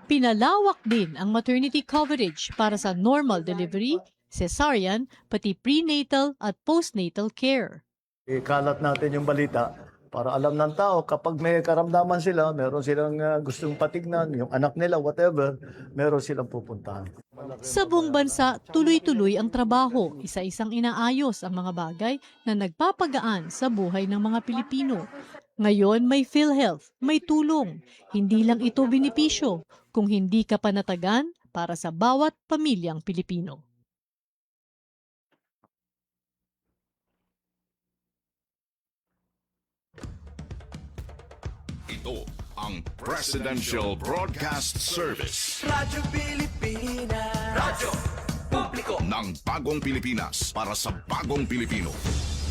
Pinalawak din ang maternity coverage para sa normal delivery, cesarean, pati prenatal at postnatal care. Ikalat natin yung balita para alam ng tao kapag may karamdaman sila, meron silang gustong patignan, yung anak nila, whatever, meron silang pupuntahan. Sa buong bansa, tuloy-tuloy ang trabaho, isa-isang inaayos ang mga bagay na nagpapagaan sa buhay ng mga Pilipino. Ngayon may PhilHealth, may tulong. Hindi lang ito benepisyo, kung hindi ka panatagan para sa bawat pamilyang Pilipino. Ito ang Presidential Broadcast Service Radyo Pilipinas. Radyo Publiko. ng Bagong Pilipinas para sa Bagong Pilipino.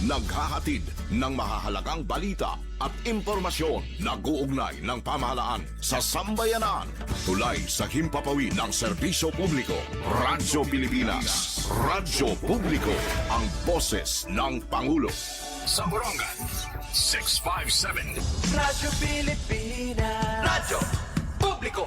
Naghahatid ng mahahalagang balita at impormasyon na guugnay ng pamahalaan sa sambayanan. Tulay sa himpapawid ng serbisyo publiko. Radyo Pilipinas. Radyo Publiko. Ang boses ng Pangulo. Sa Borongan, 657. Radyo Pilipinas. Radyo Publiko.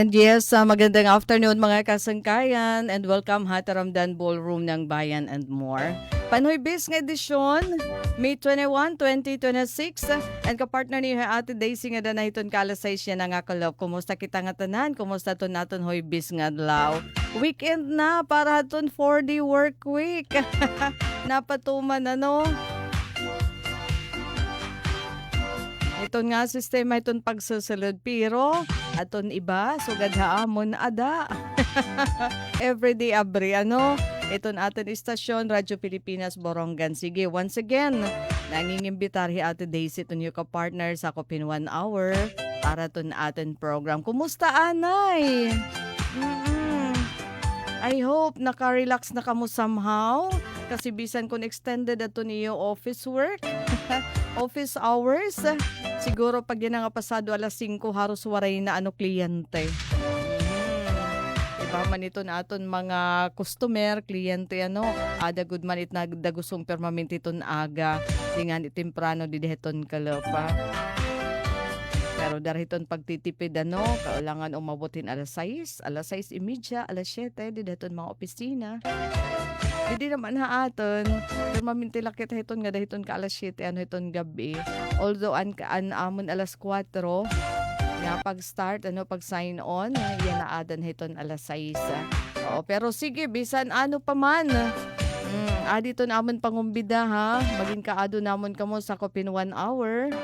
And yes, magandang afternoon mga kasangkayan and welcome ha Taramdan Ballroom ng Bayan and More. Panoy Bis ng edisyon, May 21, 2026 and kapartner ni Ate Daisy nga na iton kalasay siya na nga kalop. Kumusta kita nga tanan? Kumusta to naton Hoy Bis nga adlaw? Weekend na para haton 4-day work week. Napatuman ano? Iton nga sistema iton pagsusulod pero aton iba sugad haamon ada. Everyday abri ano iton aton istasyon Radyo Pilipinas Borongan. Sige once again nangingimbitar hi Ate Daisy ton yung ka-partner sa Kopin 1 Hour para ton aton program. Kumusta anay? I hope naka-relax na kamo somehow kasi bisan kung extended ato niyo office work. Office hours. Siguro pag yan nga pasado alas 5 haros waray na ano kliyente. Diba man ito na aton mga customer, kliyente ano, ada good man it nagdagusong permanente iton aga. Dingan itimprano di deheton kalapa. Pero dariton pagtitipid ano, kailangan umabutin alas 6, alas 6:30, alas 7 di deheton mga opisina. Hindi naman haaton. Permanente lakit hiton nga dahiton ka alas 7 ano hiton gabi. Although an amon alas 4 nga pag-start ano pag sign on yan na adan hiton alas 6. Oo, pero sige bisan ano pa man. Adito namon pangumbida ha. Maging kaado namon kamo sa Kopin 1 Hour.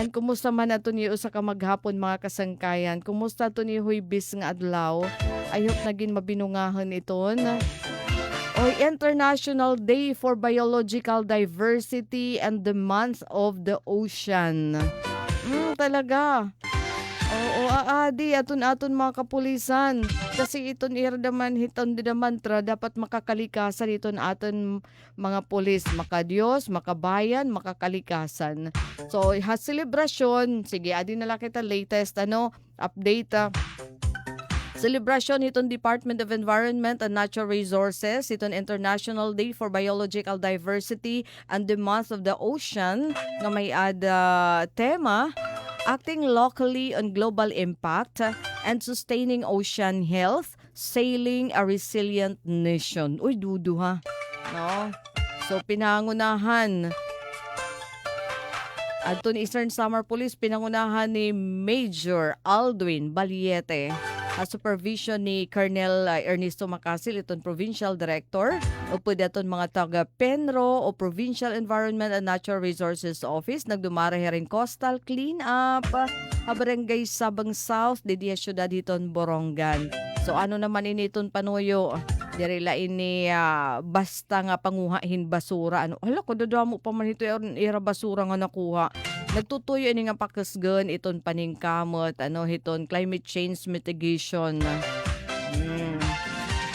And kumusta man ato ni usa ka maghapon mga kasangkayan? Kumusta to ni Huybis nga adlaw? I hope naging mabinungahan iton. Oy, International Day for Biological Diversity and the Month of the Ocean. Talaga. Oo, aadi, aton mga kapulisan. Kasi iton irdaman, hiton didamantra, dapat makakalikasan iton aton mga pulis. Makadiyos, makabayan, makakalikasan. So, selebrasyon, sige, adi na lang kita latest, update, Celebration itong Department of Environment and Natural Resources, itong International Day for Biological Diversity and the Month of the Ocean nga may tema acting locally on global impact and sustaining ocean health, sailing a resilient nation. Uy, dudu ha. No? So, pinangunahan Adton Eastern Samar Police, pinangunahan ni Major Aldwin Baliete. Supervision ni Colonel Ernesto Macasil, itong Provincial Director. O po daton mga taga Penro o Provincial Environment and Natural Resources Office. Nagdumare rin coastal clean up. Barangay Sabang South, di syudad hiton Borongan. So ano naman initon panuyo? Diri lain ni basta nga panguhahin basura. Ano, hala ko dadamo pa man ito era basura nga nakuha. Nagtutuyo ini nga pakasgan iton paningkamot, hiton climate change mitigation.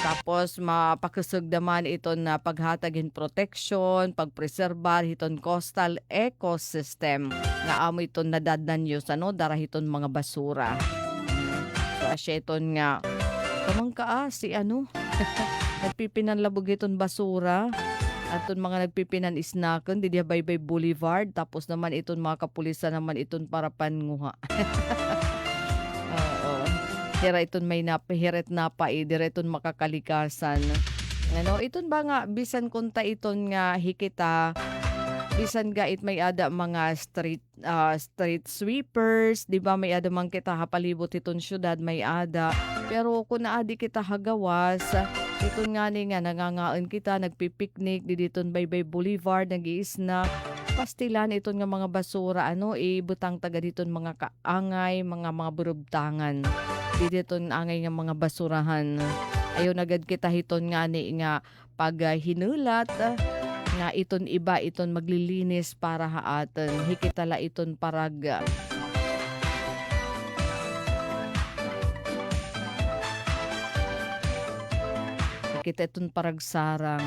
Tapos mapakasag naman iton na paghatagin protection, pagpreserbar hiton coastal ecosystem. Nga amo iton nadadnan yun dara hiton mga basura. So asya iton nga kamang si nagpipinan labog iton basura. Aton mga nagpipinan isnakan, di dia Baybay Boulevard. Tapos naman iton mga kapulisan naman iton para panguha. Oo. Hira iton may napahiret dire iton makakalikasan. Iton ba nga, bisan kunta iton nga hikita, bisan gait may ada mga street sweepers, di ba may ada mang kita hapalibot iton syudad may ada. Pero kung naadi kita hagawas, ito nga ni nga nangangaan kita, nagpipiknik, diditon Baybay Boulevard, nag-i-snack, pastilan iton nga mga basura, ibutang taga diton mga kaangay, mga burubtangan. Diditon angay nga mga basurahan. Ayaw nagad kita hiton nga ni nga pag hinulat, nga iton iba, iton maglilinis para haatan. Hikitala iton parag kita itong paragsarang.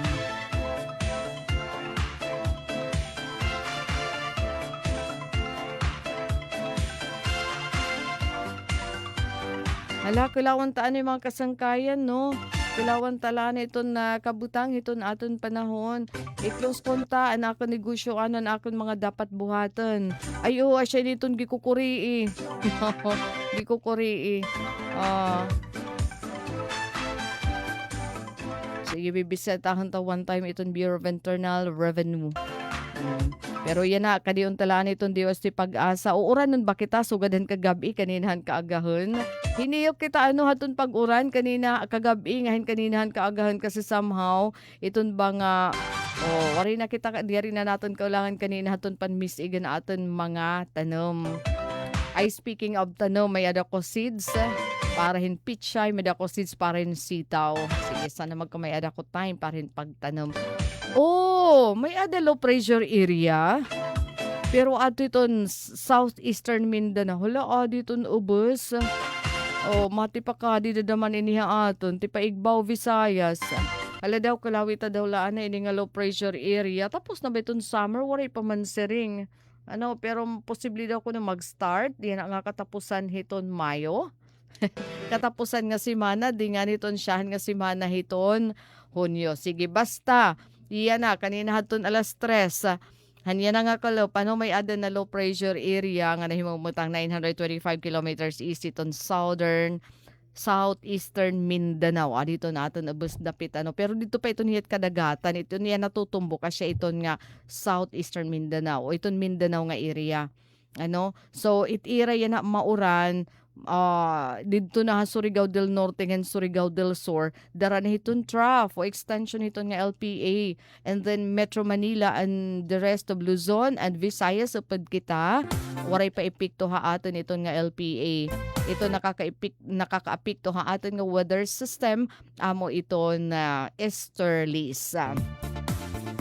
Hala, kailangan taan yung mga kasangkayan, no? Kailangan talaan itong kabutang itong aton panahon. I-close konta, anakon negosyo, anakon mga dapat buhatan. Ayo, asya nitong gikukuri. Gikukuri. Sige, bibisetahan ta one time itong Bureau of Internal Revenue. Pero yan na, kadiyon talaan itong DOST Pag-asa. Uuran nun ba kita? Sugadan kagabi, kaninahan kaagahon. Hiniyok kita hatun pag-uran, kanina kagabi, ngahin kaninahan kaagahon kasi somehow, itong ba nga, wari na kita, diari na natin kaulangan kanina hatun panmisigan na aton mga tanom. Speaking of tanom, may ada ko seeds, para hin pichay, may ada ko seeds para hin sitaw. Sige, sana magkamay ada ko time para hin pagtanom. May ada low pressure area. Pero ato iton southeastern Mindanao. Hala, iton ubos. Mati pa ka, di daman iniha aton. Tipa Igbaw, Visayas. Hala daw, kalawita daw laan na ini nga low pressure area. Tapos na ba iton summer, waray pa man siring. Pero posible daw ko na mag-start. Di na nga katapusan hiton Mayo. Katapusan nga si Mana, di nga niton siyahan nga si Mana hiton Hunyo. Sige, basta. Iyan na, kanina haton alas 3. Hanya na nga kalo, paano may ada na low pressure area nga nahimumutang 925 kilometers east iton southeastern Mindanao. Dito natin abos dapit pero dito pa iton hiyat kadagatan. Ito niya natutumbo kasi iton nga southeastern Mindanao. Iton Mindanao nga area. So it area yan na mauran. Dito na Surigao del Norte and Surigao del Sur, dara na hiton trough o extension hiton nga LPA, and then Metro Manila and the rest of Luzon and Visayas upad kita waray pa epekto ha aton iton nga LPA. Ito nakakaapekto ha aton nga weather system amo iton easterlies.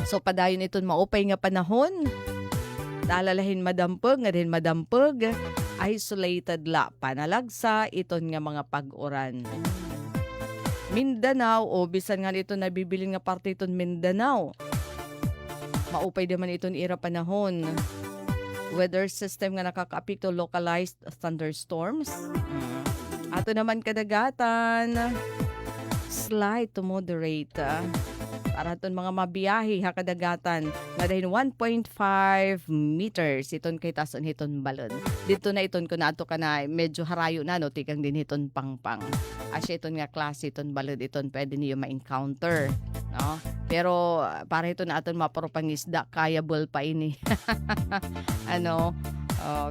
So padayon iton maupay nga panahon, talalahin madampog nga din madampog, isolated la panalagsa iton nga mga pag-uran. Mindanao bisan nga ito nabibilin nga parte iton Mindanao. Maupay naman iton ira panahon. Weather system nga nakakaapekto localized thunderstorms. Ato naman kadagatan, slight to moderate. Para iton mga mabiyahe ha kadagatan nga dahin 1.5 meters iton kay tason hiton balon. Dito na iton ko na ato ka na medyo harayo na no tikang din hiton pangpang. Asya iton nga klase iton balon iton pwede niyo ma-encounter, no? Pero para ito na aton mapropangisda kayable pa ini. Ano?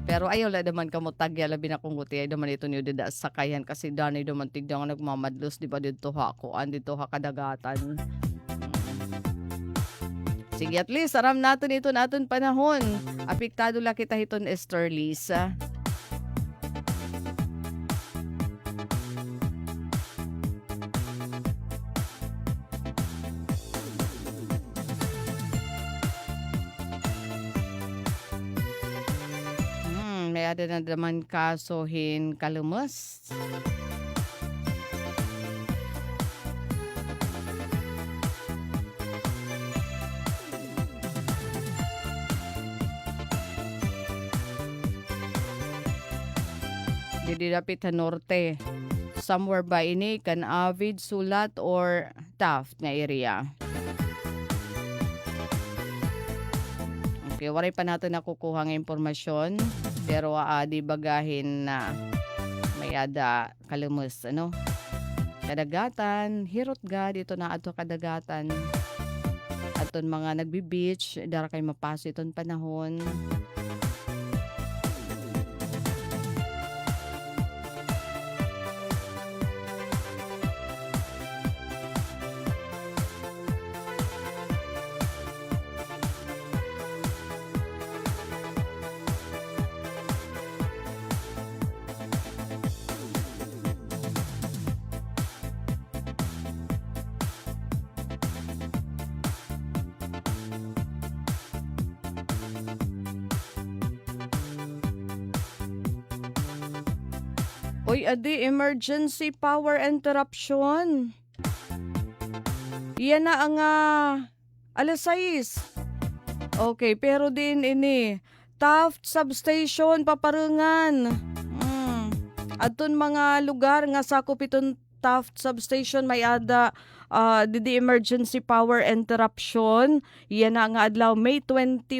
Pero ayaw la naman kamo tagya labi na kung guti ay naman ito niyo dida sakayan kasi danay naman tigda nga nagmamadlos di ba dito ha kuan dito ha kadagatan. Sige, at least, aram natin ito natin panahon. Apektado la kita hiton Esterlis. May ada na naman kasohin kalumas. Didapit sa norte. Somewhere ba ini kan Avid, Sulat or Taft nga area. Okay, waray pa natin nakukuha ng impormasyon. Pero di bagahin na may ada kalumus, ano? Kadagatan, hirot ga dito na ato kadagatan. Aton mga nagbi-beach, dara kay mapaso iton panahon. Uy, adi, emergency power interruption. Yan na ang alas 6. Okay, pero din ini, Taft Substation, paparengan. Aton mga lugar nga sakop iton Taft Substation may ada the emergency power interruption. Yan na nga adlaw May 21,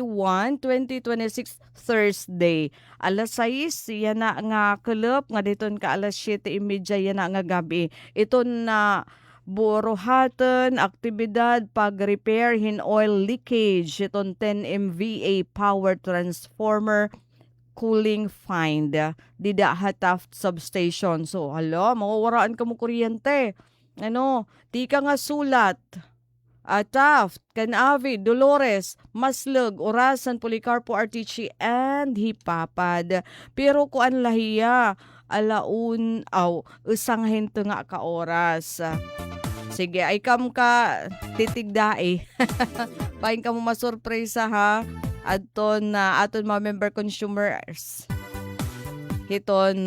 2026 Thursday. Alas 6 yan na nga kulop nga diton ka alas 7:30 yan na nga gabi. Ito na buruhatan, aktibidad, pag-repair, hin oil leakage, itong 10 MVA power transformer cooling find dida Taft Substation. So, hala, mawawaraan ka mo kuryente. Ano, di ka nga Sulat, Taft, Canavi, Dolores, Maslug, Orasan, Policarpo, Artichi, and Hipapad. Pero kuan lahiya, alaun, usang hinto nga ka oras. Sige, ay kam ka titigdae. Pahin ka mo masurpresa ha. Aton mga member consumers. Hiton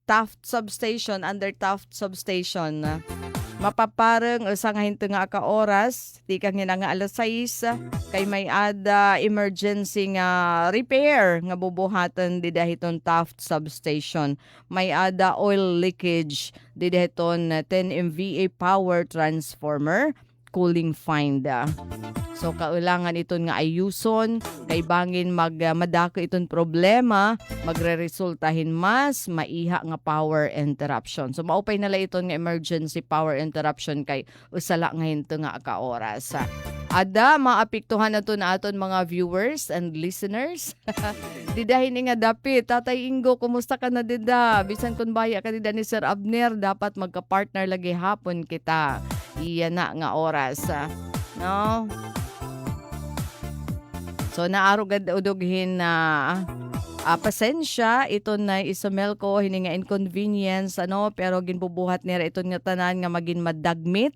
Taft Substation, under Taft Substation. Mapaparang usang hinto nga ka oras, di kang nga alas 6 kay may ada emergency nga repair nga bubuhatan di dahiton Taft Substation. May ada oil leakage di dahiton 10 MVA power transformer cooling find. So kaulangan iton nga ayuson kay bangin madako iton problema, magreresultahin mas maiha nga power interruption. So maupay nala iton nga emergency power interruption kay usala nga hinto nga ka oras. Ada maapektuhan nato na aton mga viewers and listeners. Didahin nga dapit Tatay Ingo, kumusta ka na dida? Bisan kun baya ka dida ni Sir Abner, dapat magka-partner lagi hapon kita. Iya na nga oras. No? So naarugad udughin na pasensya ito na isumel ko hini nga inconvenience pero ginbubuhat nila ito nga tanan nga maging madagmit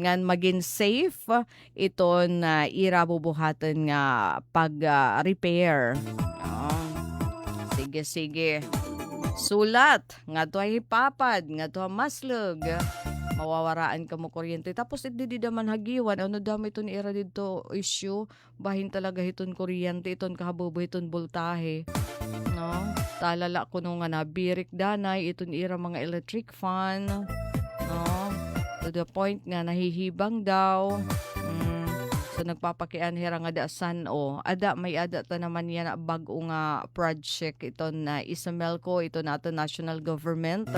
nga maging safe ito na ira bubuhatan nga pag repair. Sige. Sulat nga to ay Hipapad, nga to Maslug. Mawawaraan ka mo kuryente. Tapos hindi daman hagiwan. Ano dami iton ira dito issue. Bahin talaga iton kuryente. Iton kahabobo iton voltahe. No? Talala ko nung nga nabirik danay iton ira mga electric fan. No? To the point nga nahihibang daw. So nagpapakian hira nga daasan ada may ada ta naman yan na bag-o nga project ito na Isamelco ito na ato national government.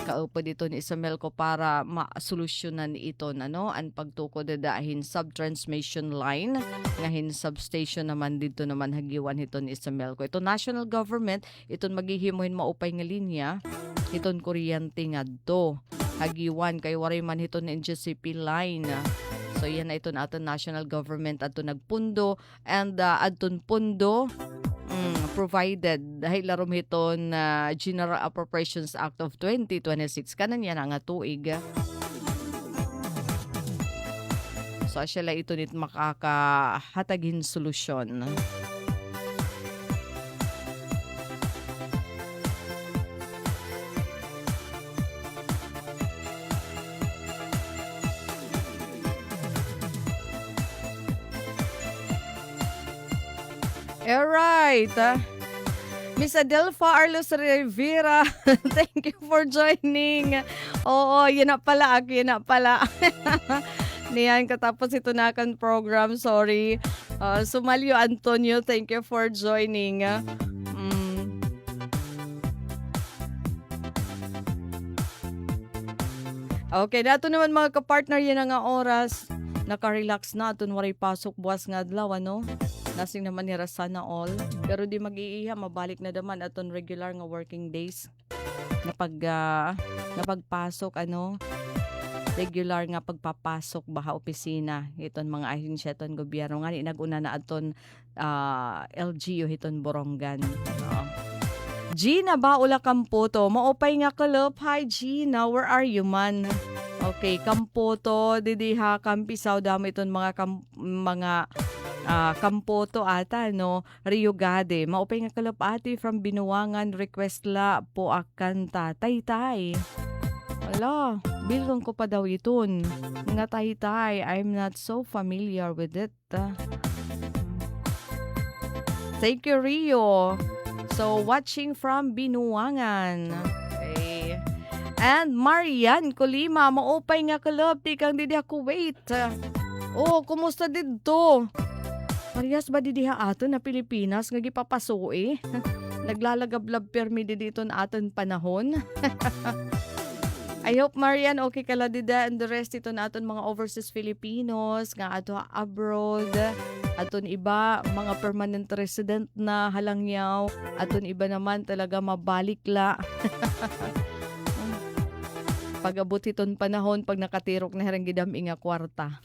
Kaupod ito ni Isamelco para ma-solusyonan ito ang pagtukod dadahin subtransmission line ngahin substation naman dito naman hagiwan ito ni Isamelco. Ito national government iton maghihimuhin maupay nga linya iton kuryente nga do hagiwan kay waray man ito ni NGCP line. So yan na ito na aton national government ato nagpundo and adton pundo provided dahil larom hiton General Appropriations Act of 2026 kanan yan nga tuig. So asya ito nit makakahatagin solusyon. Alright. Miss Adelfa Arlos Rivera, thank you for joining. Oo, yun na pala. Niyan, katapos ito na kan program, sorry. Sumalyo Antonio, thank you for joining. Okay, nato naman mga kapartner, yan nga oras. Naka-relax na, aton waray pasok buwas nga adlaw, Nasing naman nira sana all. Pero di mag-iiha, mabalik na naman aton regular nga working days. Napagpasok, regular nga pagpapasok baha opisina. Iton mga ahensya, iton gobyerno. Nga naguna na aton LGU, iton Borongan. Gina ba ula Kampoto? Maupay nga kalop. Hi Gina, where are you man? Okay, Kampoto, didiha, Kampisaw, dami iton mga Kampoto ata, Rio Gade. Maupay nga kalop ati from Binuangan, request la po akan tatay-tay. Wala, bilong ko pa daw iton. Nga tay-tay, I'm not so familiar with it. Thank you, Rio. So, watching from Binuangan. Okay. And Marian Colima, maupay nga kalop, di kang didiha Kuwait. Kumusta dito? Parehas ba didiha ato na Pilipinas nga gipapasuo Naglalagablab permi dito na aton panahon. I hope Marian okay ka la dida and the rest ito na aton mga overseas Filipinos nga ato abroad. Aton iba mga permanent resident na halangyaw. Aton iba naman talaga mabalik la. Pag-abot iton panahon pag nakatirok na herang inga kwarta.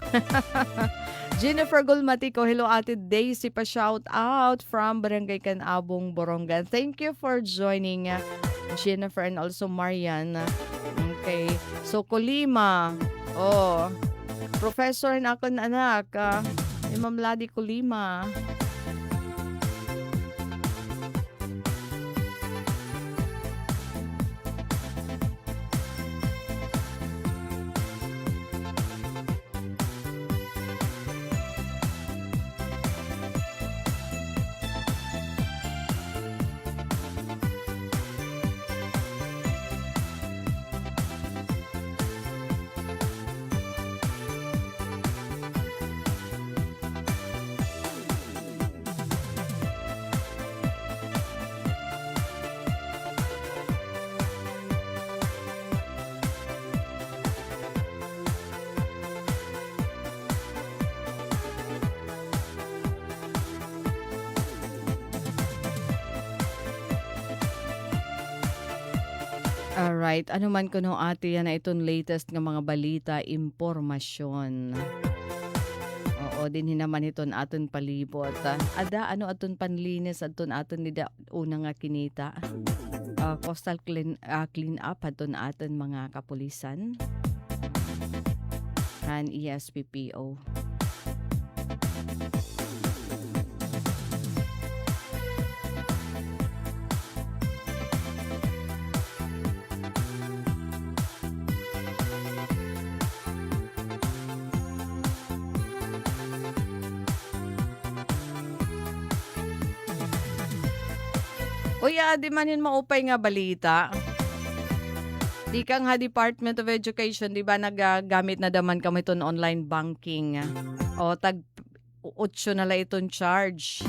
Jennifer Gulmatico, hello Ate Daisy, pa shout out from Barangay Canabong, Borongan. Thank you for joining Jennifer and also Marian. Okay. So Colima. Professor na akong anak. Imam Ladi Colima. Alright, ano man kuno ate yan na itong latest nga mga balita, impormasyon. Din hinaman iton aton palibot. Ada ano aton panlinis aton nida una nga kinita. Coastal clean up aton aton mga kapulisan. Han ESPPO. Uy, di manin maupay nga balita. Di ka nga Department of Education, di ba nagagamit na daman kami itong online banking. O, tag 8 na lang itong charge.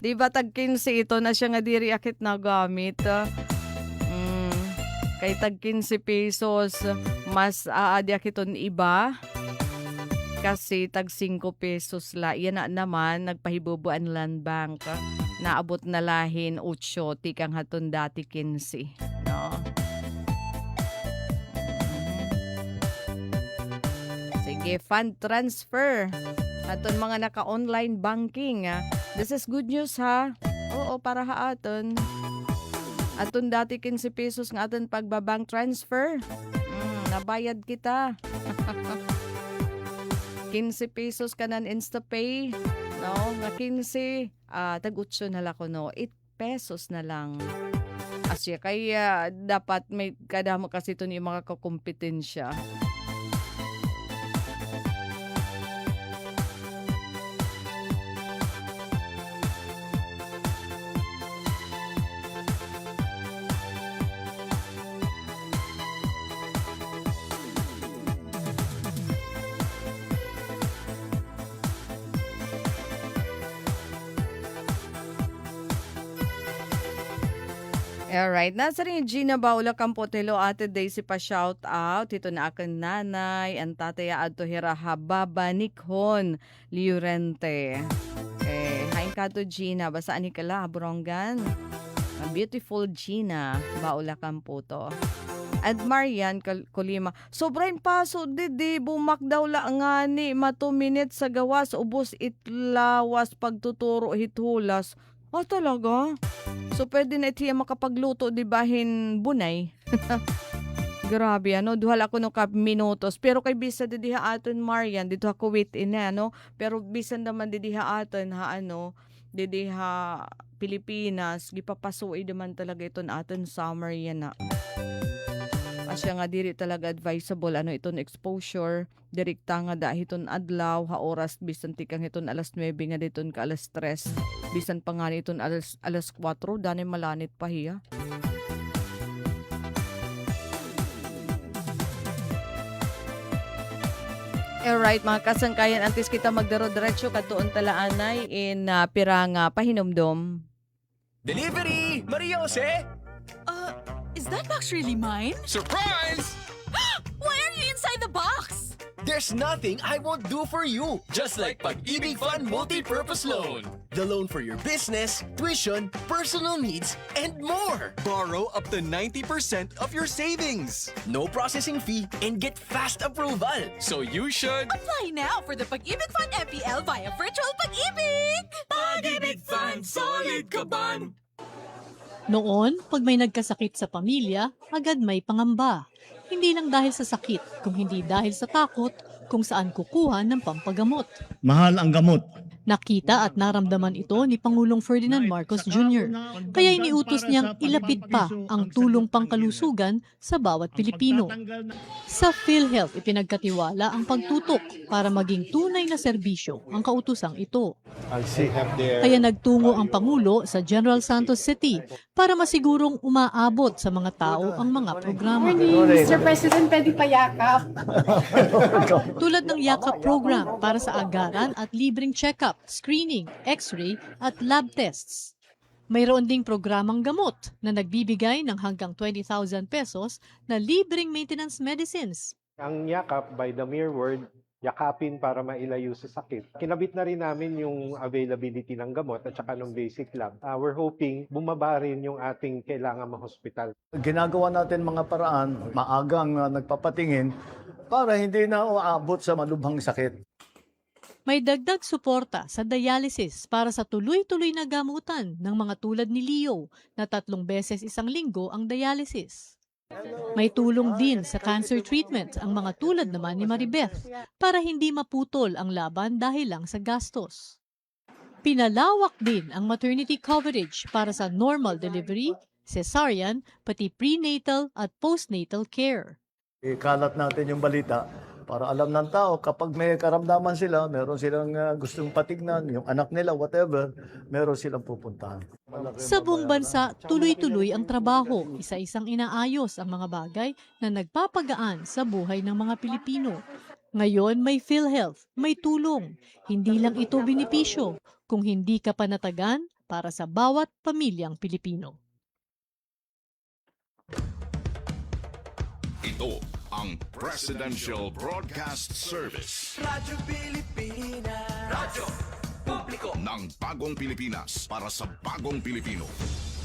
Di ba tag 15 ito na siya nga diri akit na gamit. Kay tag 15 pesos, mas aadi akiton iba. Kasi tag 5 pesos la. Yan na naman, nagpahibubuan land bank. Naabot na lahin 8, tikang haton dati 15. No? Sige, fund transfer. Aton mga naka-online banking. This is good news ha. Oo, para haaton. Aton dati 15 pesos nga aton pagbabank transfer. Nabayad kita. 15 pesos ka nan InstaPay. No, nga 15. Tag-8 na lang ko no. 8 pesos na lang. Asya, kaya dapat may kadamo kasi ito yung mga kakompetensya. Alright, nasa rin Gina Baula Campotelo, Ate Daisy pa shout out. Ito na aking nanay, ang tataya adto hiraha Baba Nikhon Liurente. Hain ka to Gina, basaan ni kala, Borongan. Beautiful Gina Baula Campoto. At Marian Kolima, sobrain paso didi, bumak daw la nga ni, 2 minutes sa gawas, ubos itlawas, pagtuturo hithulas. Talaga? So, pwede na itiya makapagluto, di bahin bunay. Grabe, ano? Duhal ako nung minutos. Pero kay bisa didiha aton, Marian, dito ako wait in na, ano? Pero bisan naman didiha aton, didiha Pilipinas, gipapasuy naman talaga ito na aton summer yan na. Asya nga diri talaga advisable iton exposure direkta nga dahiton adlaw ha oras bisan tikang iton alas 9 nga diton ka alas 3 bisan pa nga iton alas 4 dani malanit pa hiya. Alright mga kasangkayan, antes kita magdaro-diretso katuon talaanay in piranga pahinomdom. Delivery! Maria Jose! Is that box really mine? Surprise! Why are you inside the box? There's nothing I won't do for you. Just like Pag-ibig Fund Multi-Purpose Loan. The loan for your business, tuition, personal needs, and more. Borrow up to 90% of your savings. No processing fee and get fast approval. So you should... Apply now for the Pag-ibig Fund MPL via Virtual Pag-ibig! Pag-ibig Fund, solid kaban! Noon, pag may nagkasakit sa pamilya, agad may pangamba. Hindi lang dahil sa sakit, kung hindi dahil sa takot kung saan kukuha ng pampagamot. Mahal ang gamot. Nakita at naramdaman ito ni Pangulong Ferdinand Marcos Jr. Kaya iniutos niyang ilapit pa ang tulong pangkalusugan sa bawat Pilipino. Sa PhilHealth, ipinagkatiwala ang pagtutok para maging tunay na serbisyo ang kautusang ito. Kaya nagtungo ang Pangulo sa General Santos City para masigurong umaabot sa mga tao ang mga programa. Mr. President, pwede pa yakap. Tulad ng Yakap program para sa agaran at libreng check-up, screening, x-ray at lab tests. Mayroon ding programang gamot na nagbibigay ng hanggang 20,000 pesos na libreng maintenance medicines. Ang yakap, by the mere word, yakapin para mailayo sa sakit. Kinabit na rin namin yung availability ng gamot at saka ng basic lab. We're hoping bumaba rin yung ating kailangan ma-hospital. Ginagawa natin mga paraan, maagang nagpapatingin para hindi na uabot sa malubhang sakit. May dagdag suporta sa dialysis para sa tuloy-tuloy na gamutan ng mga tulad ni Leo na 3 beses isang linggo ang dialysis. May tulong din sa cancer treatment ang mga tulad naman ni Maribeth para hindi maputol ang laban dahil lang sa gastos. Pinalawak din ang maternity coverage para sa normal delivery, cesarean, pati prenatal at postnatal care. Ikalat natin yung balita para alam ng tao kapag may karamdaman sila, meron silang gustong patignan, yung anak nila, whatever, meron silang pupuntahan. Sa buong bansa, tuloy-tuloy ang trabaho, isa-isang inaayos ang mga bagay na nagpapagaan sa buhay ng mga Pilipino. Ngayon may PhilHealth, may tulong. Hindi lang ito benepisyo, kung hindi ka panatagan para sa bawat pamilyang Pilipino. Ito ang Presidential Broadcast Service. Radyo Pilipinas. Radyo Publiko ng Bagong Pilipinas para sa Bagong Pilipino.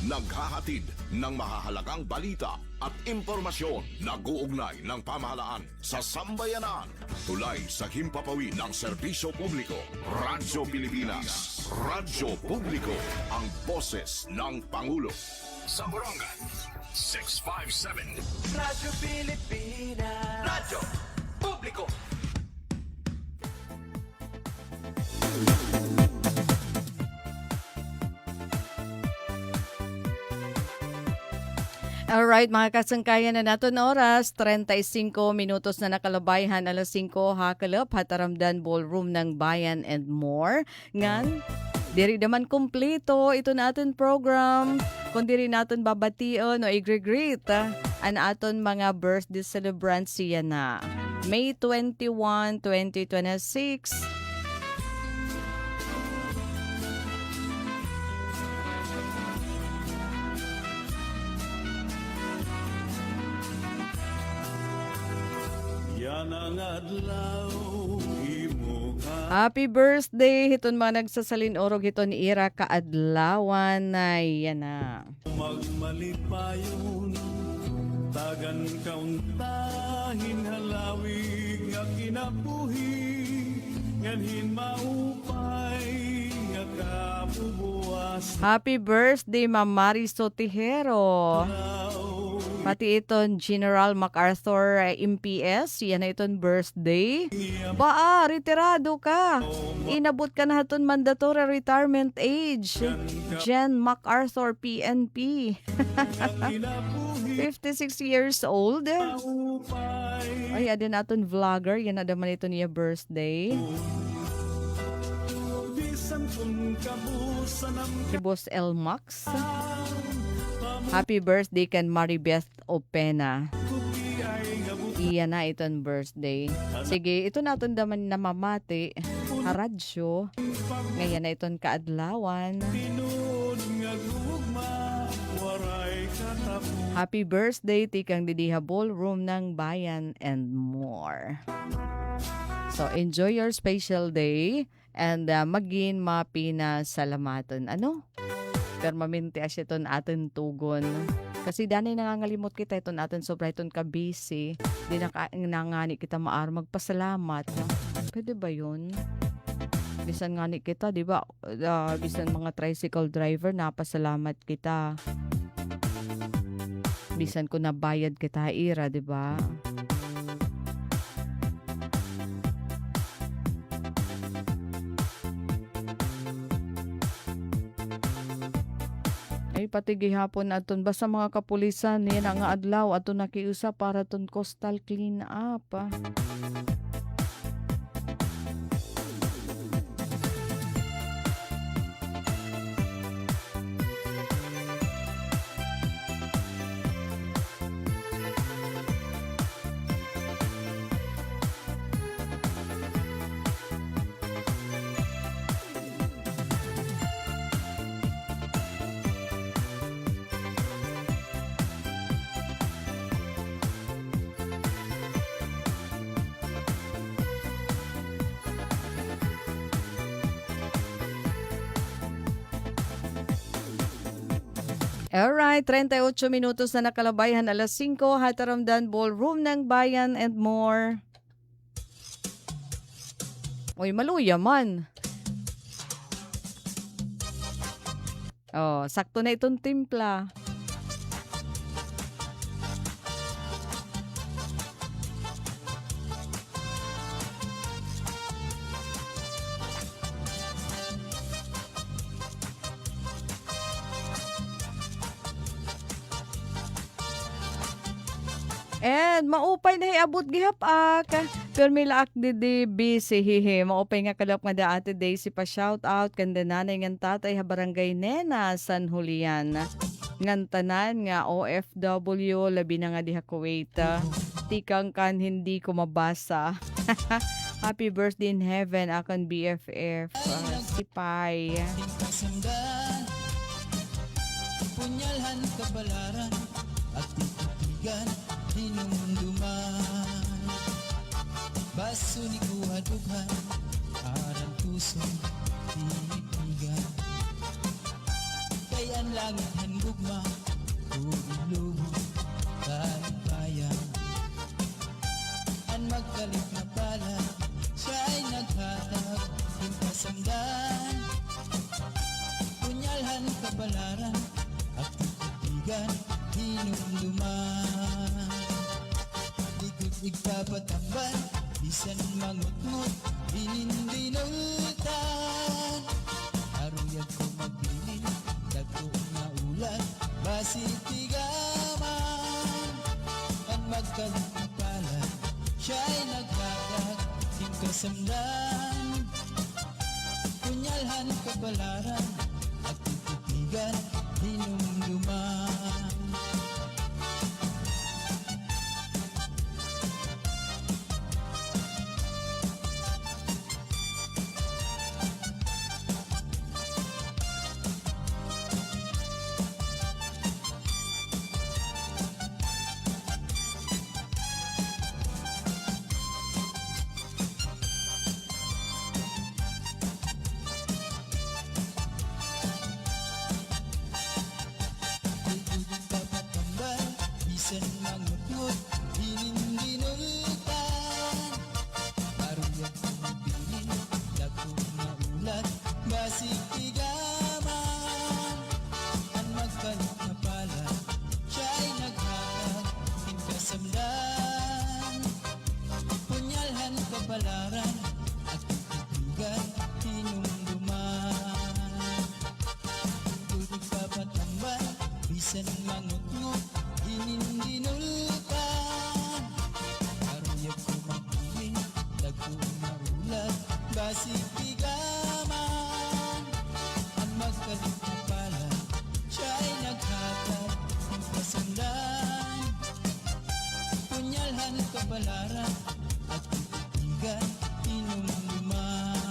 Naghahatid ng mahahalagang balita at impormasyon na guugnay ng pamahalaan sa sambayanan. Tulay sa himpapawid ng serbisyo publiko. Radyo Pilipinas. Radyo Publiko. Ang boses ng Pangulo. Sa Borongan, 657. Radyo Pilipinas. Radyo Publiko. Alright, mga kasangkayan na naton oras, 35 minutos na nakalabayhan, alas 5, hakalap, hataramdan ballroom ng Bayan and more. Ngan, diri naman kumpleto ito natin program. Kung diri natin babation o i-greet ang aton mga birthday celebrants siya na. May 21, 2026. Happy birthday hiton mga nagsasalin orog hiton ira kaadlawan na yan na. Magmalipayon tagan kauntahin halawig nga kinabuhi nganhin maupay nga kabubuas. Happy birthday Ma'am Mariso Tijero. Pati iton General MacArthur MPS, yan na iton birthday. Baa, retirado ka. Inabot ka na haton mandatory retirement age. Jen MacArthur PNP. 56 years old. Ay, adin naton vlogger, yan na naman ito niya birthday. Si Boss L. Max. Happy birthday kan Maribeth Opena. Iya na iton birthday. Sige, ito naton daman na mamati. Haradyo. Ngayon na iton kaadlawan. Happy birthday tikang didiha ballroom ng Bayan and more. So enjoy your special day and maging mapinasalamaton. Ano? Permanente asya ton atin tugon. Kasi danay nangangalimot kita iton atin sobra iton ka busy. Di nangani kita maar magpasalamat. Pwede ba yun? Bisan ngani kita, di ba? Bisan mga tricycle driver, napasalamat kita. Bisan ko nabayad kita ira, di ba? Ay pati gihapon aton basta mga kapulisan yan ang adlaw aton nakiusa para ton coastal clean up. Alright, 38 minutos na nakalabayhan, alas 5, hataramdan ballroom ng Bayan and more. Uy, maluya man. Oh, sakto na itong timpla. And maupay na hiabot gihapak. Pero mila ak di busy hihi. Maupay nga kalap nga da ate Daisy pa shout out kanda nanay ngan tatay ha barangay Nena San Julian. Ngan tanan nga OFW labi na nga diha Kuwait. Tikang kan hindi ko mabasa. Happy birthday in heaven akon BFF. Si Pai. Punyalhan kabalaran at titigan hinumduman. Baso ni kuhadughan aran kusong titigan. Kayan langit handugma lubo kalipayan. An magkalit na pala siya'y naghatag ng kasamdan. Punyalhan kabalaran at titigan hinumduman. Likod igpapatamban bisan mangutngot inindinutan. Aruyag ko magbilin dagko nga ulan basitigaman. Ang magkalit na pala siya'y naghatag ng kasamdan. Punyalhan kabalaran at titigan hinumduman. Bisan mangutngot inindinutan. Aruyag ko magbilin dagko nga ulat basitigaman. Ang magkalit na pala siya'y naghatag ng kasamdan. Punyalhan kabalaran at titigan hinumduman. Tudig papatambal bisan mangutngot inindinutan. Aruyag ko magbilin dagko nga ulat basitigaman. Ang magkalit na pala siya'y naghatag ng kasamdan. Punyalhan kabalaran at titigan hinumduman.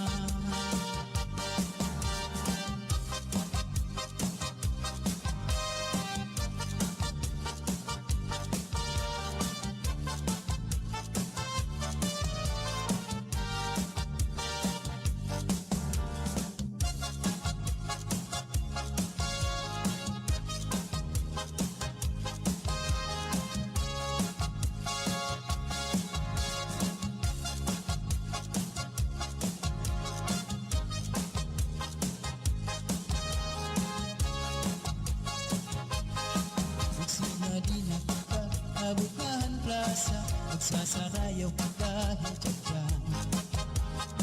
Magsinadina ka, abukahan plaza, magsasarayaw ka kahit tiyagyan.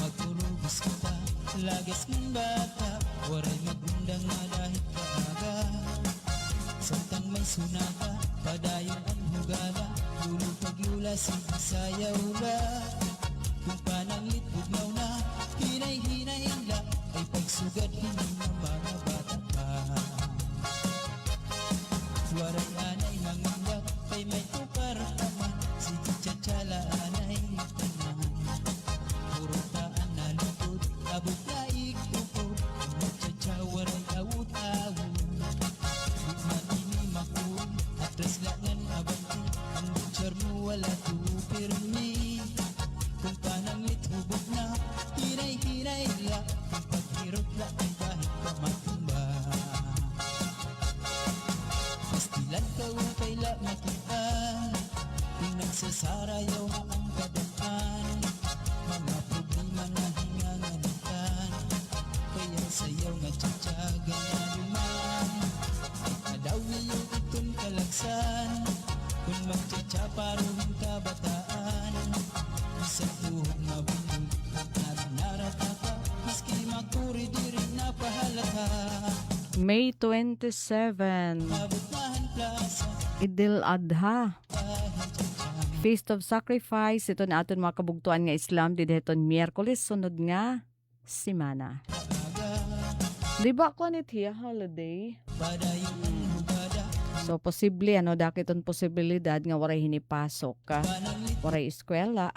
Magturubos kita, lagas ng bata, waray magundang nga dahil kaaga. Samtang may sunata, padayon ang hugala, lulog paglula sayaw la. Kung pananglit bugnaw na, hinay-hinay la, ay pagsugad hindi ng mga bata pa. Waray anay manginggap, ay may tukar naman, sige tsatsala anay tanan. Puro taan na lukod, abot na ikukod, tsatsya waray awut-awut. Bukman ini makul, atras langan abanti, ang butcher mo wala tupirmi. Kung pananglit hubog na, hinay-hinay la, kung paghirot la ay kahit pamatumba. Pastilan ka upay la makita, kung nagsasarayaw nga ang kadaan. Mga problema na hinganganitan, kaya sayaw nga tsatsaga na duman. Ay kadaw niyo itong kalagsan, kung magtsatsa paruhin kabataan. Isang tuhog na bundol, narinarata ka, maski makuri di rin napahalata. May 27. Abot na ang plaza, Idil Adha. kahit tiyagyan. Feast of Sacrifice, ito na aton mga kabugtuan nga Islam, dideton Miyerkules, sunod nga simana. Di ba ko anit hiya holiday? So, posible, dakiton posibilidad nga waray hinipasok ka. Waray eskwela.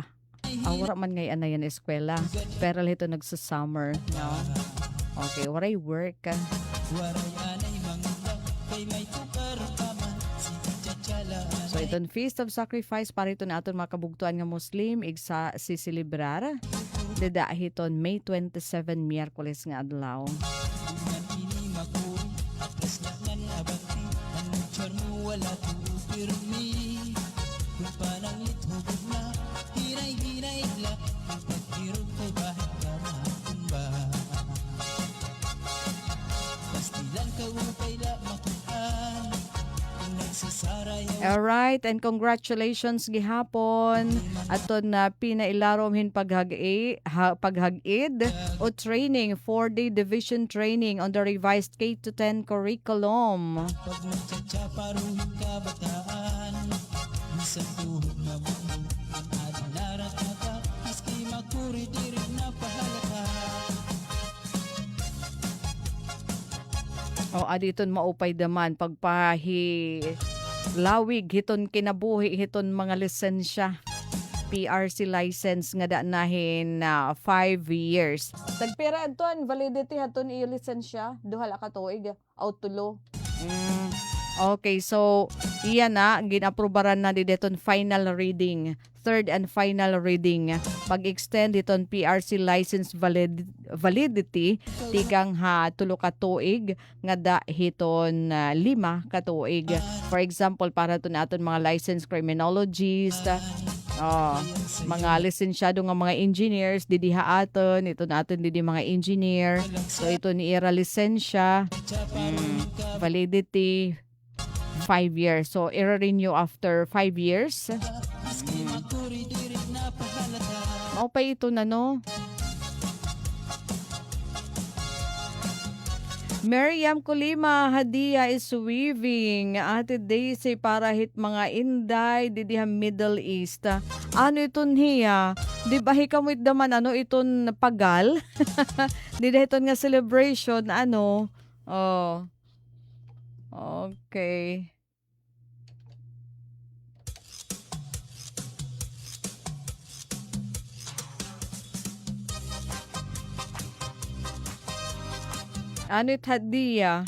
Wala man ngay anayan eskwela. Pero ito nagsa-summer, no? Okay, waray work. So, itong Feast of Sacrifice, para ito na aton mga kabugtuan nga Muslim, igsa sisilibrar. Dadahiton May 27, Miyerkules nga adlaw. Alright, and congratulations gihapon aton na pinailarom hin paghag-id o training 4-day division training on the revised K-10 curriculum. Aditon maupay daman pagpahi lawig hiton kinabuhi hiton mga lisensya. PRC license nga danahin 5 years. Tagpira anton validity haton iyo lisensya duha ka tuig tulo. Okay, so iyan na ginaprobaran na dideton final reading. Third and final reading. Pag-extend iton PRC license validity tigang tulo ka tuig nga dahiton 5 ka tuig. For example, para to naton mga licensed criminologist, mga lisensyado nga mga engineers didiha aton ito natin didi mga engineer. So ito ni era lisensya validity 5 years. So i-renew after 5 years. Pa ito na no. Miriam Kulima Hadia is weaving. Ate Daisy para hit mga Inday didiha Middle East. Ano iton hiya? Di ba hikamit daman iton pagal? Didiha iton nga celebration Okay. Anit Hadia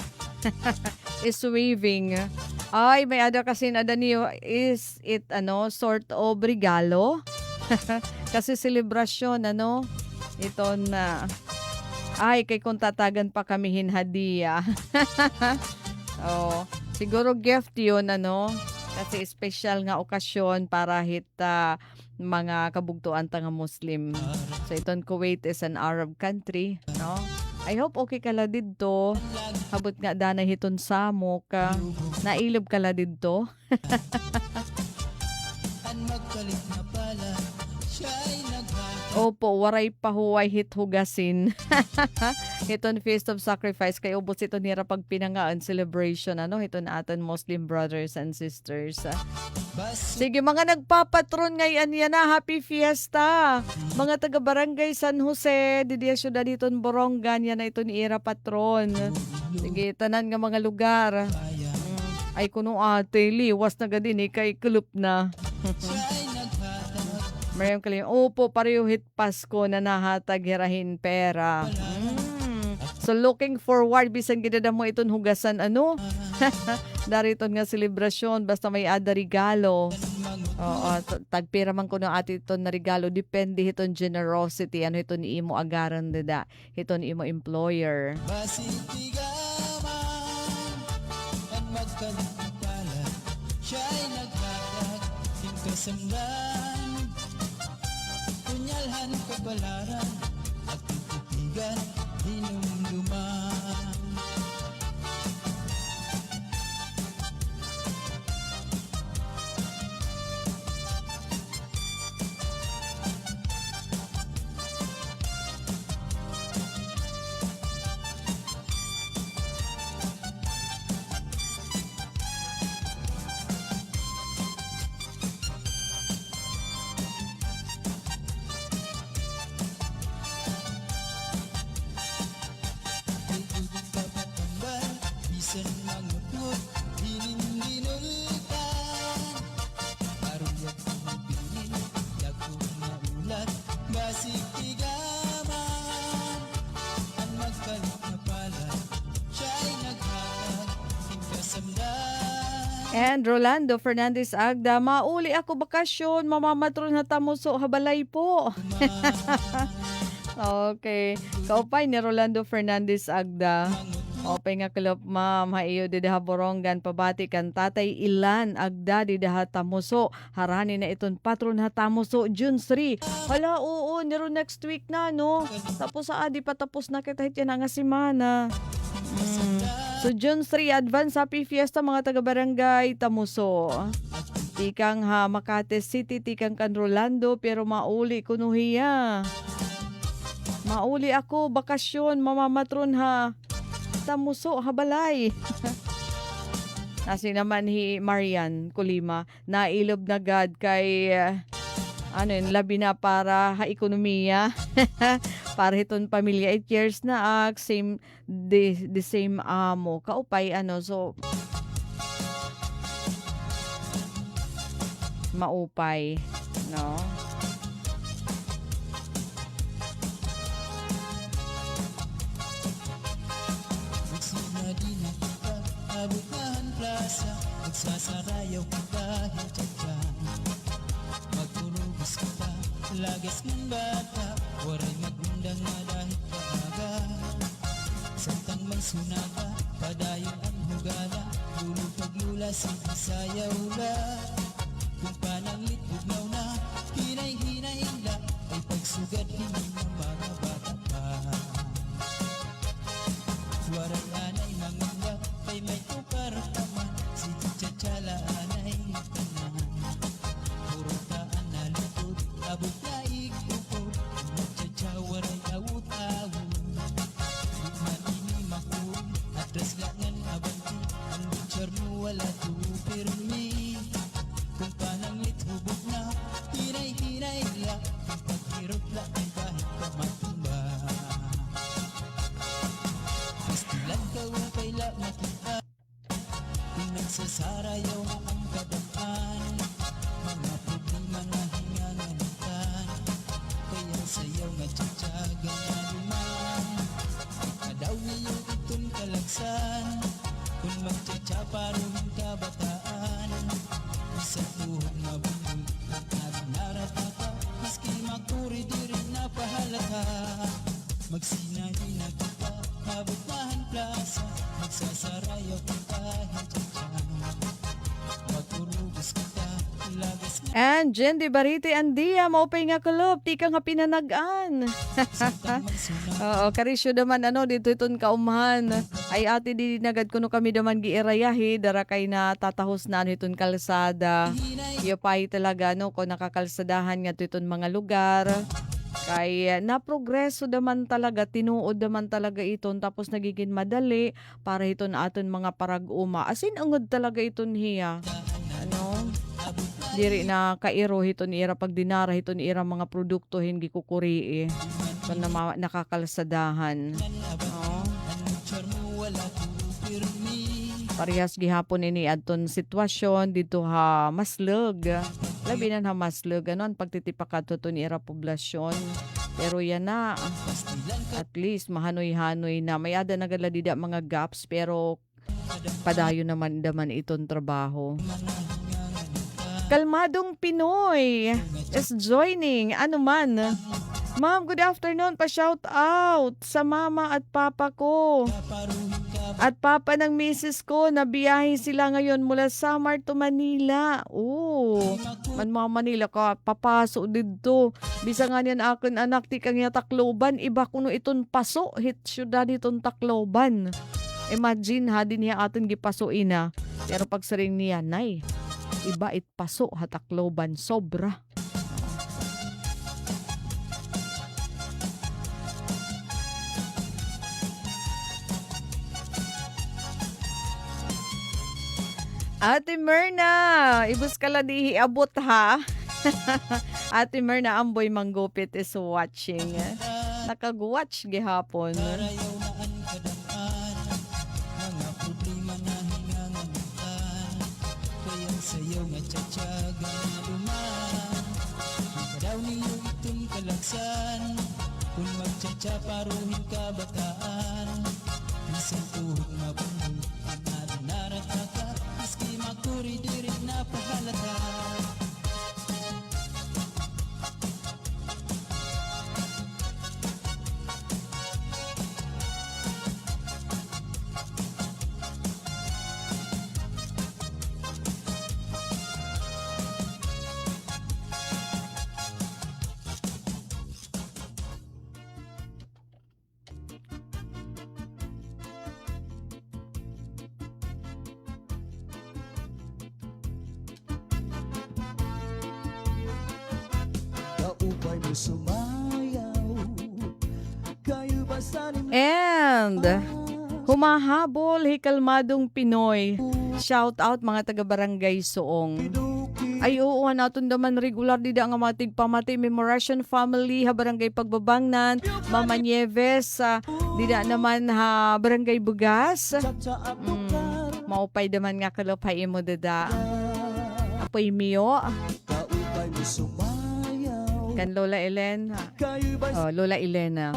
is waving. Ay, may ada kasi nada niyo is it sort of regalo? Kasi selebrasyon ito na ay kay kung tatagan pa kami Hadia. Siguro gift yun kasi special nga okasyon para hit mga kabugtuan nga Muslim. So iton Kuwait is an Arab country, no? I hope okay kala didto. Habot nga dana hiton samok. Nailib kala didto. Opo, waray pahuway hit hugasin. Iton Feast of Sacrifice kay ubos ito nira pagpinangaan celebration iton aton Muslim brothers and sisters. Sige mga nagpapatron ngayon yan na happy fiesta. Mga taga Barangay San Jose, didiya syudad iton Borongan yan na iton ira patron. Sige tanan nga mga lugar. Ay kuno ate liwas na gadin kay kulup na. Mayroon kalim, opo, pareho hit Pasko na nahatag hirahin pera. So looking forward, bisan gidada mo iton hugasan dariton nga selebrasyon, basta may ada regalo. Tagpira man ko ng ati iton na regalo, depende iton generosity, iton imo agaran dada, iton imo employer. Kunyalhan kabalaran at titigan hinumduman. bisan mangutot hinindinultan aruyag kumabinin dagkong maulat basig tigaman ang magkalit na pala siya'y naghatag hingkasamdan. And Rolando Fernandez Agda, mauli ako bakasyon, mamamatron na tamuso habalay po. Okay. Kaupay ni Rolando Fernandez Agda. Opay nga kalop ma'am, haiyo di daha borongan, pabati kan tatay ilan, agda di daha tamuso. Harani na iton patron ha tamuso, June 3. Hala, oo, nero next week na, no? Tapos di pa tapos na kita hityan nga simana. So June 3, advance happy fiesta mga taga-barangay Tamuso. Tikang ha Makati City, tikang kan Rolando, pero mauli kunuhiya. Mauli ako, bakasyon, mamamatron ha. Tamuso, habalay. Nasi naman hi Marian Kulima, nailob na God kay labi na para ha ekonomiya. Para hiton pamilya 8 years na same the same amo. Kaupay so maupay, no? Magsinadi na kita, abukahan plaza, magsasarayaw kita, hityakan. Magpurugis kita, lagas ng bata, waray magundang na dahil kaaga. Santang may sunaga, padayon ang hugala, lulupag-lula si Isayaw la. Kung pananglit bugnaw na, hinay-hinay la, ay pagsugad hindi ng mga bata pa. Waray anay mangunda, ay may tukarataman, si Tchatchala anay tanan. Puro taan na lutod, abot na ikupod, Tchatcha waray awut-awut. Bukman ini makun, atras langan abanti, ang butcher mo wala tupirmi. Kung pananglit hubog na, hinay-hinay la, ang paghirot la ay kahit ka matumba. Pastilan ka wakay la makita, kung nagsasarayaw na ang kadaan, mga problema na hinganganitan, kaya sayaw nga tiyatsaga na luman. Ikadaw niyo itong kalagsan, kung magtsatsa paruhin kabataan, sa tuhog mabundol at nagnarata ka, maski makuri di rin napahalata. Magsinahi na kita, mabukmahan plaza, magsasarayaw kita, hityakan. Magturugos kita, lagas na And Jendi Barite Andia, maupay nga kulob, di ka nga pinanagaan. Oo, karisyo naman dito iton kaumahan. Ay ate di nagad kuno kami naman giirayahi, dara kay na tatahos na iton kalsada. Iyo pay talaga kung nakakalsadahan nga iton mga lugar. Kay na-progreso naman talaga, tinuod naman talaga iton, tapos nagiging madali para iton aton mga parag-uma. Asin angod talaga iton hiya. Diri na kairo hiton ira pag dinara hiton ira mga produkto hindi kukuri kung nakakalsadahan. Parehas gihapon ini adton sitwasyon dito ha Maslog. Labi na Maslog pagtitipakat to ira poblasyon. Pero yan na, at least mahanoy-hanoy na. May ada nagaladida mga gaps pero padayo naman iton trabaho. Kalmadong Pinoy is joining. Ano man. Ma'am, good afternoon. Pa-shout out sa mama at papa ko. At papa ng misis ko. Nabiyahe sila ngayon mula Samar to Manila. Oh, mga Manila ka. Papaso dito. Bisa nga niyan akin anak ti kang Tacloban. Iba kuno iton paso. Hit syudad iton Tacloban. Imagine ha, din niya aton gipasuin na. Pero pag saring niya, nay. Iba it paso ha Tacloban. Sobra. Ate Myrna, ibus ka lang di abot ha. Ate Myrna, Amboy Manggupit is watching. Nakag-watch gihapon. Parayaw na ang kadaan, mga problema sayaw nga tsatsaga nga duman. Di daw niyo itong kalaksan, kung magtsatsa paruhin ka bataan. Bisan tuhod mabunod, narataka, maski makuri dirit na pahalata. Kaupay mo sumayaw, kayo ba sa And humahabol hikalmadong Pinoy. Shout out mga taga-barangay Soong. Ay oo naton daman regular dida nga matig pamati Memoration Family ha barangay Pagbabangnan, Mama Nieves, dida naman ha barangay Bugas. Maupay daman nga kalapay mo dada. Apoy Mio. kaupay mo sumayaw, Kan Lola Elena. Oh, Lola Elena.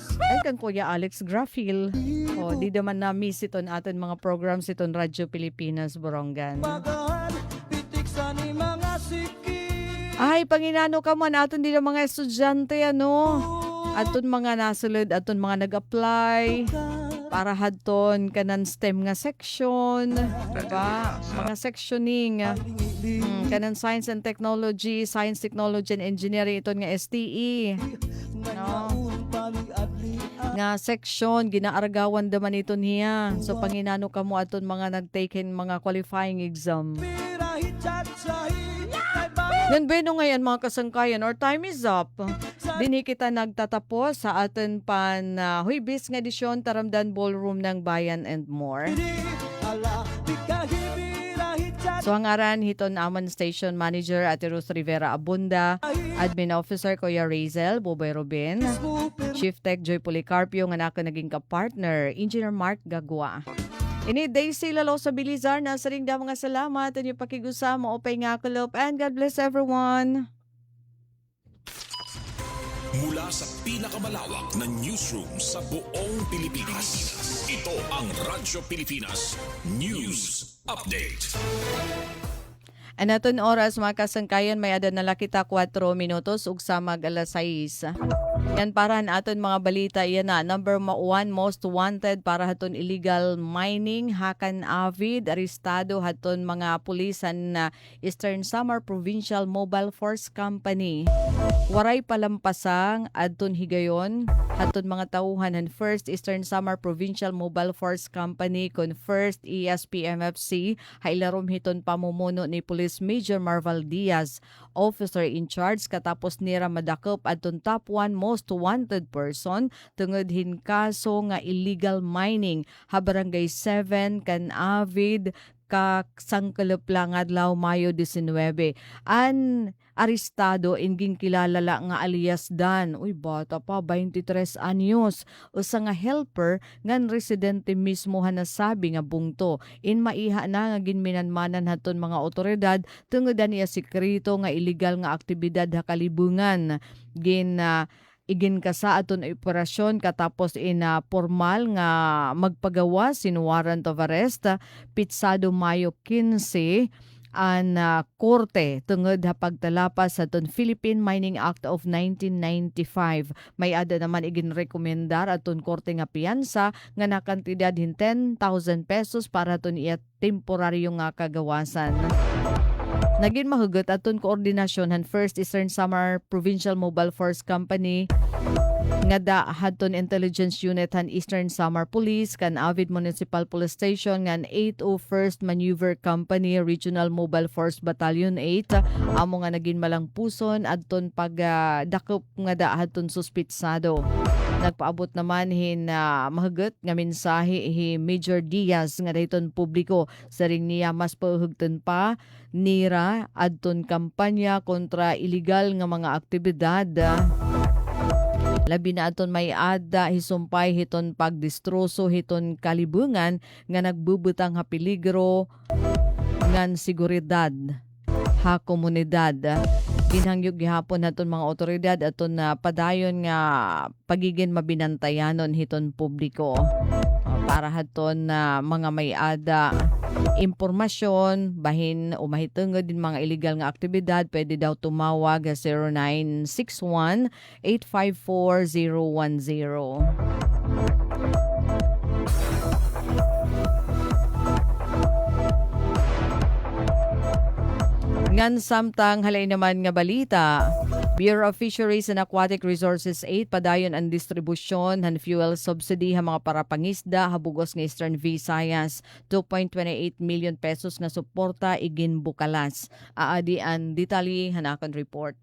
Ay kan Kuya Alex Grafil. Oh, di naman na miss iton aton mga programs iton Radyo Pilipinas Borongan. pagahan, pitik sa ni mga sikip. Ay panginano ka man aton di na mga estudyante ano. Aton mga nasulod, aton mga nag-apply para hadton kanan STEM nga section, diba? Mga sectioning. Kanan Science and Technology, Science, Technology and Engineering iton nga STE. No. Nga section ginaargawan daman ito niya. So panginano ka mo aton mga nagtaken mga qualifying exam. Yan beno ngayon mga kasangkayan, our time is up. Dini kita nagtatapos sa aton pan Huibis nga edisyon Taramdan Ballroom ng Bayan and more. So ang aran hiton Aman Station Manager Ate Ruth Rivera Abunda, Admin Officer Kuya Razel Boboy Robin, Chief Tech Joy Policarpio nga naka naging ka-partner Engineer Mark Gagwa. Ini Daisy Lalo sa Bilizar na sa ring mga salamat at yung pakigusama o pay nga kulop, and God bless everyone. Mula sa pinakamalawak na newsroom sa buong Pilipinas. Ito ang Radyo Pilipinas News Update. Anaton oras mga kasangkayan may adan na lakita 4 minutos ug samag alas 6. Yan para aton mga balita yan na. Number 1 most wanted para haton illegal mining Hakan Avid arestado haton mga pulisan na Eastern Samar Provincial Mobile Force Company. Waray palampasang adton higayon haton mga tauhan ng First Eastern Samar Provincial Mobile Force Company kon First ESPMFC hailarom hiton pamumuno ni Police Major Marval Diaz, officer in charge katapos nira madakop adton top 1 most wanted person tungod hin kaso nga illegal mining ha barangay 7 kan Avid sangkalop lang adlaw Mayo 19. Arestado inging kilala nga alias Dan. Uy, bata pa, 23 anyos. Usa nga helper ngan residente mismo nasabi nga bungto. In maiha na nga ginminanmanan haton mga otoridad tungod niya sekreto nga illegal nga aktibidad ha kalibungan. Igin ka sa aton operasyon katapos formal nga magpagawa sin warrant of arrest pitsado Mayo 15 an korte tungod ha pagtalapas sa aton Philippine Mining Act of 1995. May ada naman igin rekomendar aton korte nga piyansa nga nakantidad hin 10,000 pesos para aton iya temporaryo nga kagawasan. Naging mahugot aton koordinasyon han First Eastern Samar Provincial Mobile Force Company nga hadton Intelligence Unit han Eastern Samar Police kan Avid Municipal Police Station ngan 801st Maneuver Company Regional Mobile Force Battalion 8 amo nga naging malangpuson adton pagdakop nga hadton suspitsado. Nagpaabot naman hin mahugot nga mensahe hi Major Diaz nga dayton publiko sa ring niya mas pahugton pa nira adton kampanya kontra illegal nga mga aktibidad. Labi na aton may ada hisumpay hiton pagdistroso hiton kalibungan nga nagbubutang ha peligro ngan seguridad ha komunidad. Ginhangyog gihapon naton mga otoridad aton na padayon nga pagiging mabinantayanon hiton publiko. Para haton na mga may ada impormasyon bahin o mahitungod din mga illegal nga aktibidad, pwede daw tumawag sa 0961-854-010. Ngan samtang halay naman nga balita, Bureau of Fisheries and Aquatic Resources 8 padayon ang distribusyon han fuel subsidy ha mga parapangisda habugos nga Eastern Visayas 2.28 million pesos nga suporta igin bukalas. Aadi ang detalye hanakon report.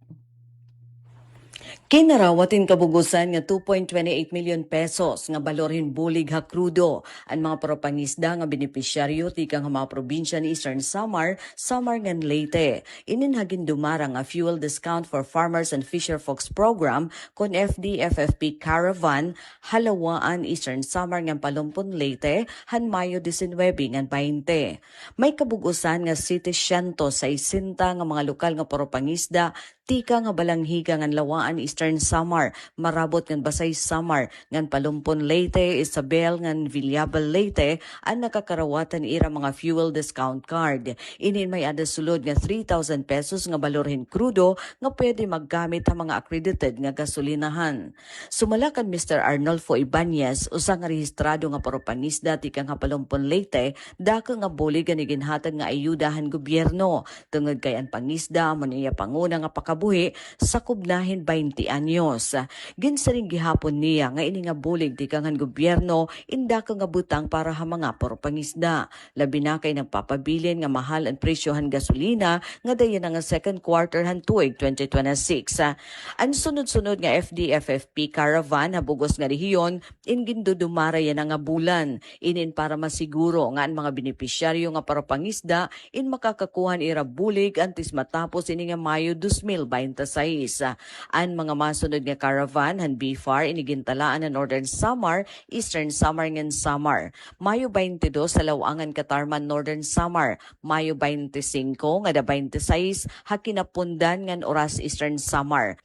Kinarawatin kabugusan nga 2.28 million pesos nga balorhin bulig ha krudo ang mga parapangisda nga benepisyaryo tikang mga probinsya ni Eastern Samar, Samar ngan Leyte. Ininhagin dumara nga fuel discount for farmers and fisher folks program kon FDFFP Caravan halawaan Eastern Samar ngan Palumpon Leyte han Mayo 19 ngan 20. May kabugusan nga 760 nga mga lokal nga parapangisda tika nga balanghiga ngan lawaan Eastern Samar, marabot ngan Basay Samar, ngan Palumpon Leyte, Isabel ngan Villabal Leyte, ang nakakarawatan ira mga fuel discount card. Inin may ada sulod nga 3,000 pesos nga balorhin krudo nga pwede maggamit ang mga accredited nga gasolinahan. Sumalakan Mr. Arnolfo Ibanez, usa nga rehistrado nga parapangisda tika nga Palumpon Leyte, daka nga bulig nga niginhatag nga ayudahan gobyerno. Tungod kay ang pangisda, amo niya panguna nga pakabuhi sa kubnahin 20 anyos. Ginsaring gihapon niya nga ini nga bulig tikangan gobyerno inda ka nga butang para ha mga parapangisda. Labi na kay nagpapabilin nga mahal ang presyohan gasolina nga dayon nga second quarter han tuig 2026. Ang sunod-sunod nga FDFFP Caravan habugos nga rehiyon ingin dudumara yan nga bulan. Inin para masiguro nga ang mga benepisyaryo nga parapangisda in makakakuhan ira bulig antes matapos ini nga Mayo 2026. Ang mga masunod nga caravan han BFAR inigintalaan ng Northern Samar, Eastern Samar ngan Samar. Mayo 22 sa Lawangan Katarman Northern Samar, Mayo 25 nga da 26 hakinapundan ngan Oras Eastern Samar.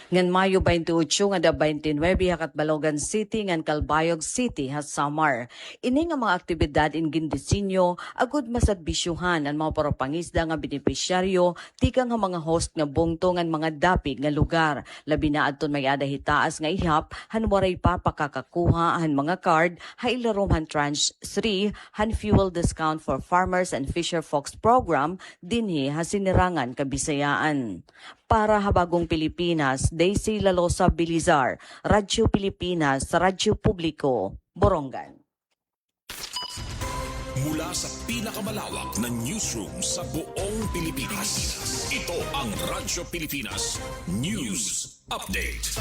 Ngan Mayo 28 nga da 29 hakat Balogan City ngan Calbayog City ha Samar. Ini nga mga aktibidad ingin disenyo agud masadbisyuhan ang mga parapangisda nga benepisyaryo tika nga mga host nga bungto ngan mga dapig nga lugar. Labi na adton may ada hitaas nga ihap han waray pa pakakakuha han mga card ha ilarom han tranche 3 han fuel discount for farmers and fisher folks program dinhi ha Sinirangan, Kabisayaan. Para habagong Pilipinas, Daisy Lalosa Bilizar, Radyo Pilipinas, Radyo Publiko, Borongan. Mula sa pinakamalawak na newsroom sa buong Pilipinas, ito ang Radyo Pilipinas News Update.